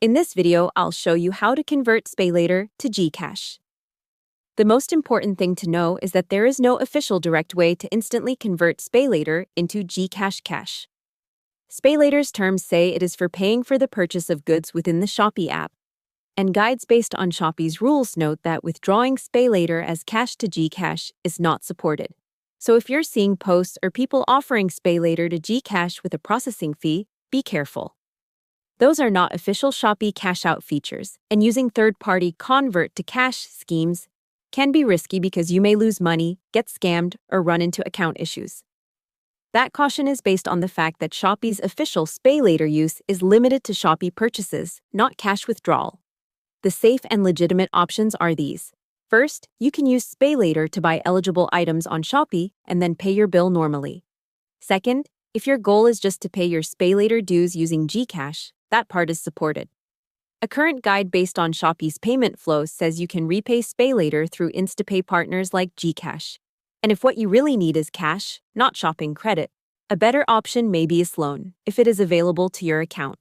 In this video, I'll show you how to convert SPayLater to GCash. The most important thing to know is that there is no official direct way to instantly convert SPayLater into GCash cash. SPayLater's terms say it is for paying for the purchase of goods within the Shopee app, and guides based on Shopee's rules note that withdrawing SPayLater as cash to GCash is not supported. So if you're seeing posts or people offering SPayLater to GCash with a processing fee, be careful. Those are not official Shopee cash-out features, and using third-party convert-to-cash schemes can be risky because you may lose money, get scammed, or run into account issues. That caution is based on the fact that Shopee's official SPayLater use is limited to Shopee purchases, not cash withdrawal. The safe and legitimate options are these. First, you can use SPayLater to buy eligible items on Shopee and then pay your bill normally. Second, if your goal is just to pay your SPayLater dues using GCash, that part is supported. A current guide based on Shopee's payment flows says you can repay SPayLater through InstaPay partners like GCash. And if what you really need is cash, not shopping credit, a better option may be SLoan, if it is available to your account.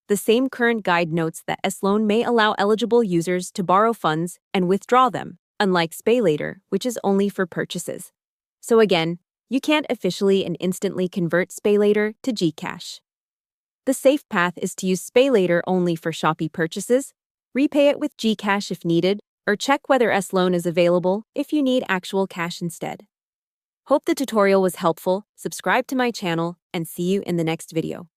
The same current guide notes that SLoan may allow eligible users to borrow funds and withdraw them, unlike SPayLater, which is only for purchases. So again, you can't officially and instantly convert SPayLater to GCash. The safe path is to use SPayLater only for Shopee purchases, repay it with GCash if needed, or check whether SLoan is available if you need actual cash instead. Hope the tutorial was helpful, subscribe to my channel, and see you in the next video.